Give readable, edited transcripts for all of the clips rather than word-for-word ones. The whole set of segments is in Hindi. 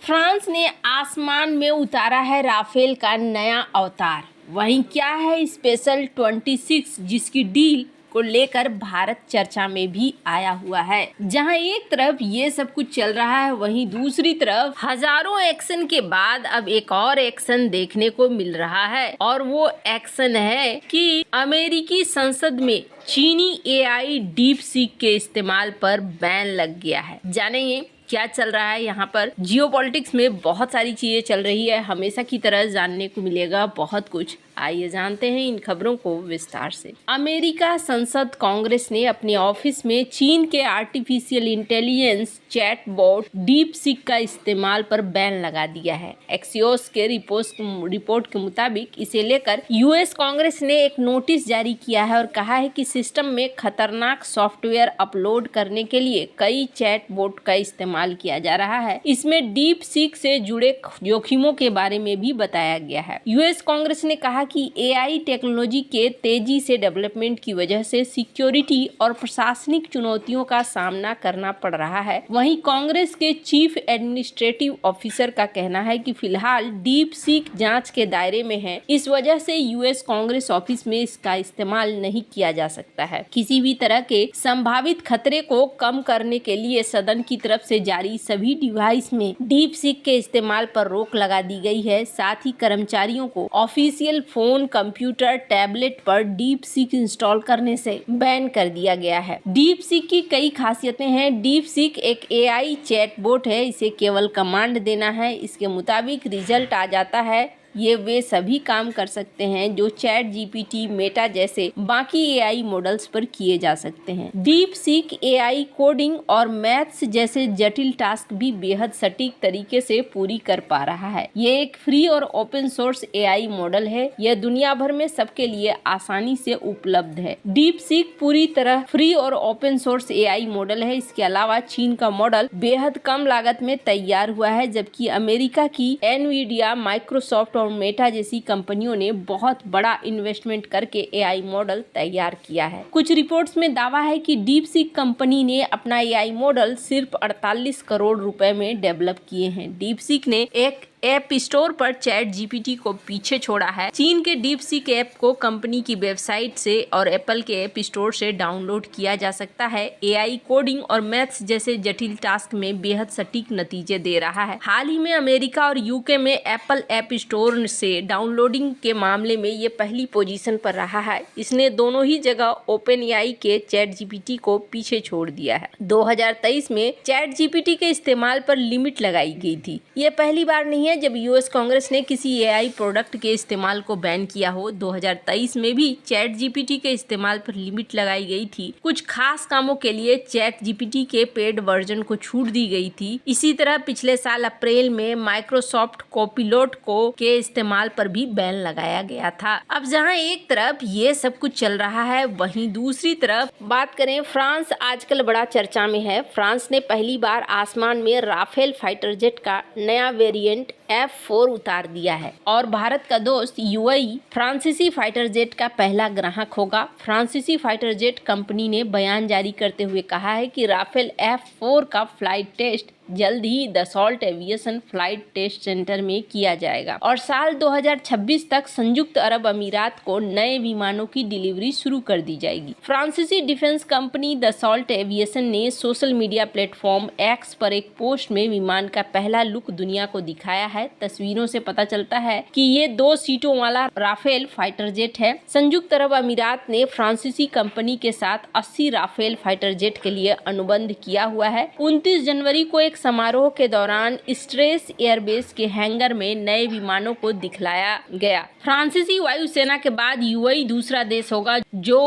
फ्रांस ने आसमान में उतारा है राफेल का नया अवतार। वहीं क्या है स्पेशल 26 जिसकी डील को लेकर भारत चर्चा में भी आया हुआ है। जहां एक तरफ ये सब कुछ चल रहा है, वहीं दूसरी तरफ हजारों एक्शन के बाद अब एक और एक्शन देखने को मिल रहा है और वो एक्शन है कि अमेरिकी संसद में चीनी एआई डीप सीक के इस्तेमाल पर बैन लग गया है। जानेंगे क्या चल रहा है यहाँ पर। जियोपॉलिटिक्स में बहुत सारी चीजें चल रही है, हमेशा की तरह जानने को मिलेगा बहुत कुछ। आइए जानते हैं इन खबरों को विस्तार से। अमेरिका संसद कांग्रेस ने अपने ऑफिस में चीन के artificial intelligence chatbot deep seek का इस्तेमाल पर बैन लगा दिया है। एक्सियोस के रिपोर्ट के मुताबिक इसे लेकर यूएस कांग्रेस ने एक नोटिस जारी किया है और कहा है कि सिस्टम में खतरनाक सॉफ्टवेयर अपलोड करने के लिए कई चैटबॉट का इस्तेमाल किया जा रहा है। इसमें डीप सीक से जुड़े जोखिमों के बारे में भी बताया गया है। यूएस कांग्रेस ने कहा कि एआई टेक्नोलॉजी के तेजी से डेवलपमेंट की वजह से सिक्योरिटी और प्रशासनिक चुनौतियों का सामना करना पड़ रहा है। वहीं कांग्रेस के चीफ एडमिनिस्ट्रेटिव ऑफिसर का कहना है कि फिलहाल डीप सीक जांच के दायरे में है, इस वजह से यूएस कांग्रेस ऑफिस में इसका इस्तेमाल नहीं किया जा सकता है। किसी भी तरह के संभावित खतरे को कम करने के लिए सदन की तरफ से जारी सभी डिवाइस में डीप सीक के इस्तेमाल पर रोक लगा दी गई है। साथ ही कर्मचारियों को ऑफिशियल फोन, कंप्यूटर, टैबलेट पर डीप सीक इंस्टॉल करने से बैन कर दिया गया है। डीप सीक की कई खासियतें हैं। डीप सीक एक एआई चैटबॉट है, इसे केवल कमांड देना है, इसके मुताबिक रिजल्ट आ जाता है। ये वे सभी काम कर सकते हैं जो चैट जीपीटी, मेटा जैसे बाकी एआई मॉडल्स पर किए जा सकते हैं। डीप सीक एआई कोडिंग और मैथ्स जैसे जटिल टास्क भी बेहद सटीक तरीके से पूरी कर पा रहा है। ये एक फ्री और ओपन सोर्स एआई मॉडल है। यह दुनिया भर में सबके लिए आसानी से उपलब्ध है। डीप सीक पूरी तरह फ्री और ओपन सोर्स एआई मॉडल है। इसके अलावा चीन का मॉडल बेहद कम लागत में तैयार हुआ है, जबकि अमेरिका की एनवीडिया, माइक्रोसॉफ्ट और मेटा जैसी कंपनियों ने बहुत बड़ा इन्वेस्टमेंट करके एआई मॉडल तैयार किया है। कुछ रिपोर्ट्स में दावा है कि डीप सीक कंपनी ने अपना एआई मॉडल सिर्फ 48 करोड़ रुपए में डेवलप किए हैं। डीप सीक ने एक ऐप स्टोर पर चैट जीपीटी को पीछे छोड़ा है। चीन के डीप सीक ऐप को कंपनी की वेबसाइट से और एप्पल के ऐप स्टोर से डाउनलोड किया जा सकता है। एआई कोडिंग और मैथ्स जैसे जटिल टास्क में बेहद सटीक नतीजे दे रहा है। हाल ही में अमेरिका और यूके में एप्पल ऐप स्टोर से डाउनलोडिंग के मामले में ये पहली पोजीशन पर रहा है। इसने दोनों ही जगह ओपन एआई के चैट जीपीटी को पीछे छोड़ दिया है। 2023 में चैट जीपीटी के इस्तेमाल पर लिमिट लगाई गई थी। ये पहली बार नहीं है जब यूएस कांग्रेस ने किसी एआई प्रोडक्ट के इस्तेमाल को बैन किया हो। 2023 में भी चैट जीपीटी के इस्तेमाल पर लिमिट लगाई गई थी। कुछ खास कामों के लिए चैट जीपीटी के पेड वर्जन को छूट दी गई थी। इसी तरह पिछले साल अप्रैल में माइक्रोसॉफ्ट कोपिलोट के इस्तेमाल पर भी बैन लगाया गया था। अब जहां एक तरफ ये सब कुछ चल रहा है, वहीं दूसरी तरफ बात करें, फ्रांस आजकल बड़ा चर्चा में है। फ्रांस ने पहली बार आसमान में राफेल फाइटर जेट का नया वेरिएंट F4 उतार दिया है और भारत का दोस्त यूएई फ्रांसीसी फाइटर जेट का पहला ग्राहक होगा। फ्रांसीसी फाइटर जेट कंपनी ने बयान जारी करते हुए कहा है कि राफेल F4 का फ्लाइट टेस्ट जल्द ही Dassault Aviation flight test centre में किया जाएगा और साल 2026 तक संयुक्त अरब अमीरात को नए विमानों की डिलीवरी शुरू कर दी जाएगी। फ्रांसीसी डिफेंस कंपनी दसॉल्ट एविएशन ने सोशल मीडिया प्लेटफॉर्म एक्स पर एक पोस्ट में विमान का पहला लुक दुनिया को दिखाया है। तस्वीरों से पता चलता है कि ये 2 सीटों वाला राफेल फाइटर जेट है। संयुक्त अरब अमीरात ने फ्रांसीसी कंपनी के साथ 80 राफेल फाइटर जेट के लिए अनुबंध किया हुआ है। 29 जनवरी को एक समारोह के दौरान स्ट्रेस एयरबेस के हैंगर में नए विमानों को दिखलाया गया। फ्रांसीसी वायुसेना के बाद यूएई दूसरा देश होगा जो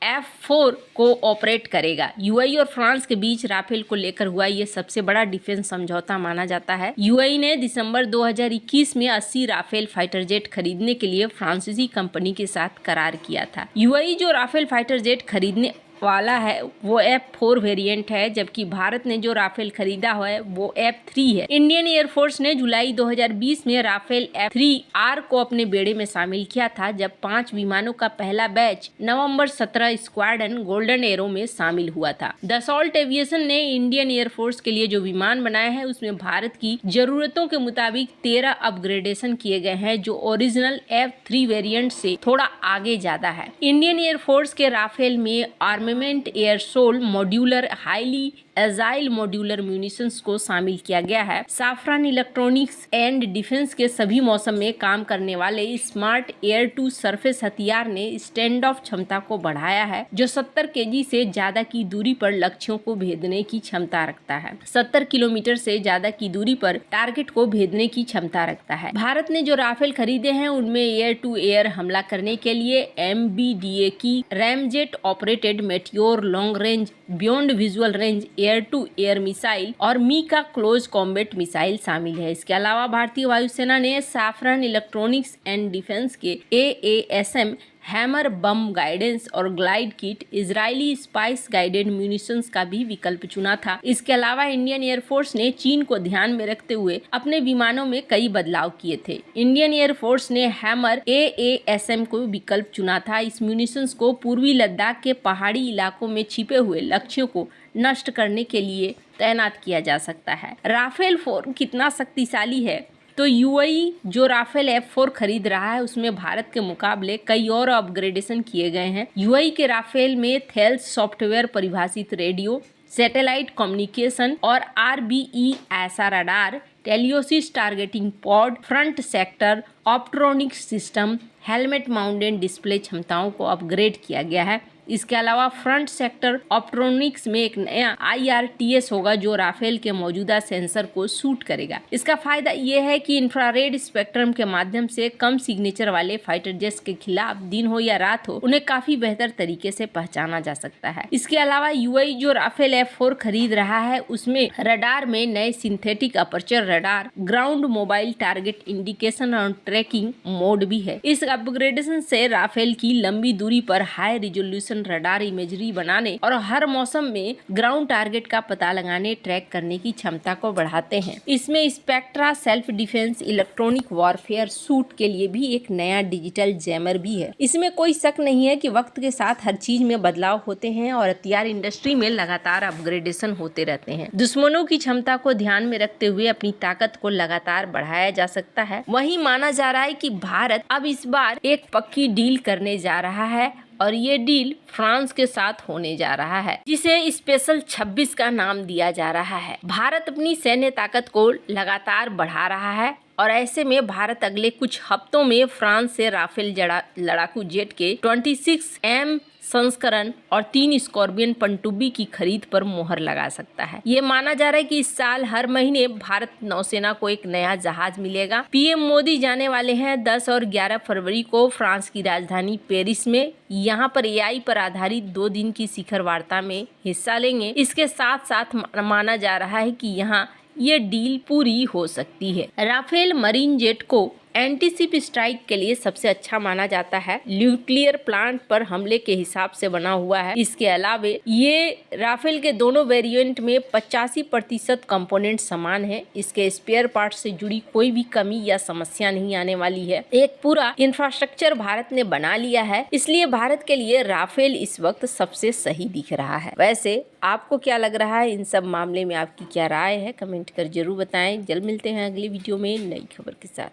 F4 को ऑपरेट करेगा। यूएई और फ्रांस के बीच राफेल को लेकर हुआ ये सबसे बड़ा डिफेंस समझौता माना जाता है। यूएई ने दिसंबर 2021 में 80 राफेल फाइटर जेट खरीदने के लिए फ्रांसीसी कंपनी के साथ करार किया था। यूएई जो राफेल फाइटर जेट खरीदने वाला है वो F4 वेरिएंट है, जबकि भारत ने जो राफेल खरीदा है वो F3 है। इंडियन एयरफोर्स ने जुलाई 2020 में राफेल F3R को अपने बेड़े में शामिल किया था, जब 5 विमानों का पहला बैच नवंबर 17 स्क्वाड्रन गोल्डन एरो में शामिल हुआ था। दसॉल्ट एविएशन ने इंडियन एयरफोर्स के लिए जो विमान बनाए हैं उसमें भारत की जरूरतों के मुताबिक 13 अपग्रेडेशन किए गए हैं, जो ओरिजिनल F3 वेरिएंट से थोड़ा आगे ज्यादा है। इंडियन एयरफोर्स के राफेल में armament air sol modular highly agile modular munitions को शामिल किया गया है। साफरान इलेक्ट्रॉनिक्स एंड डिफेंस के सभी मौसम में काम करने वाले स्मार्ट एयर टू सरफेस हथियार ने स्टैंड ऑफ क्षमता को बढ़ाया है, जो 70 केजी से ज्यादा की दूरी पर लक्ष्यों को भेदने की क्षमता रखता है। 70 किलोमीटर से ज्यादा की दूरी पर टारगेट को भेदने की क्षमता रखता है। भारत ने जो राफेल खरीदे हैं उनमें एयर टू एयर हमला करने के लिए MBDA की ramjet operated Meteor long range beyond visual range air to air missile और मी का क्लोज कॉम्बैट मिसाइल शामिल है। इसके अलावा भारतीय वायुसेना ने साफरान इलेक्ट्रॉनिक्स एंड डिफेंस के AASM हैमर बम गाइडेंस और glide kit Israeli spice guided munitions का भी विकल्प चुना था। इसके अलावा इंडियन एयरफोर्स ने चीन को ध्यान में रखते हुए अपने विमानों में कई बदलाव किए थे। इंडियन एयरफोर्स ने हैमर AASM को विकल्प चुना था। इस म्यूनिशंस को पूर्वी लद्दाख के पहाड़ी इलाकों में छिपे हुए लक्ष्यों को नष्ट करने के लिए तैनात किया जा सकता है। राफेल 4 कितना शक्तिशाली है? तो UAE जो राफेल F4 खरीद रहा है उसमें भारत के मुकाबले कई और अपग्रेडेशन किए गए हैं। UAE के राफेल में थेल्स सॉफ्टवेयर परिभाषित रेडियो, सैटेलाइट कम्युनिकेशन और RBESA radar, Talios targeting pod, front sector optronics system, helmet mounted display क्षमताओं को अपग्रेड किया गया है। इसके अलावा फ्रंट सेक्टर ऑप्ट्रॉनिक्स में एक नया IRTS होगा जो राफेल के मौजूदा सेंसर को सूट करेगा। इसका फायदा ये है कि इंफ्रारेड स्पेक्ट्रम के माध्यम से कम सिग्नेचर वाले फाइटर जेट्स के खिलाफ दिन हो या रात हो उन्हें काफी बेहतर तरीके से पहचाना जा सकता है। इसके अलावा UAE जो राफेल F4 खरीद रहा है उसमें रडार में नए synthetic aperture radar, ground mobile target indication और ट्रैकिंग मोड भी है। इस अपग्रेडेशन से राफेल की लंबी दूरी पर हाई रिजोल्यूशन रडार इमेजरी बनाने और हर मौसम में ग्राउंड टारगेट का पता लगाने ट्रैक करने की क्षमता को बढ़ाते हैं। इसमें spectra self defence electronic warfare suit के लिए भी एक नया डिजिटल जैमर भी है। इसमें कोई शक नहीं है कि वक्त के साथ हर चीज में बदलाव होते हैं और हथियार इंडस्ट्री में लगातार अपग्रेडेशन होते रहते हैं। दुश्मनों की क्षमता को ध्यान में रखते हुए अपनी ताकत को लगातार बढ़ाया जा सकता है। वहीं माना जा रहा है कि भारत अब इस बार एक पक्की डील करने जा रहा है और ये डील फ्रांस के साथ होने जा रहा है, जिसे स्पेशल 26 का नाम दिया जा रहा है। भारत अपनी सैन्य ताकत को लगातार बढ़ा रहा है और ऐसे में भारत अगले कुछ हफ्तों में फ्रांस से राफेल लड़ाकू जेट के 26M संस्करण और 3 स्कॉर्पियन पनडुब्बी की खरीद पर मोहर लगा सकता है। ये माना जा रहा है कि इस साल हर महीने भारत नौसेना को एक नया जहाज मिलेगा। PM मोदी जाने वाले हैं 10 और 11 फरवरी को फ्रांस की राजधानी पेरिस में। यहाँ पर AI पर आधारित 2 दिन की शिखर वार्ता में हिस्सा लेंगे। इसके साथ साथ माना जा रहा है कि यहाँ ये डील पूरी हो सकती है। राफेल मरीन जेट को एंटीशिप स्ट्राइक के लिए सबसे अच्छा माना जाता है। न्यूक्लियर प्लांट पर हमले के हिसाब से बना हुआ है। इसके अलावा ये राफेल के दोनों वेरिएंट में 85% कंपोनेंट समान है। इसके स्पेयर पार्ट से जुड़ी कोई भी कमी या समस्या नहीं आने वाली है। एक पूरा इंफ्रास्ट्रक्चर भारत ने बना लिया है, इसलिए भारत के लिए राफेल इस वक्त सबसे सही दिख रहा है। वैसे आपको क्या लग रहा है? इन सब मामले में आपकी क्या राय है? कमेंट कर जरूर बताएं। जल्द मिलते हैं अगली वीडियो में नई खबर के साथ।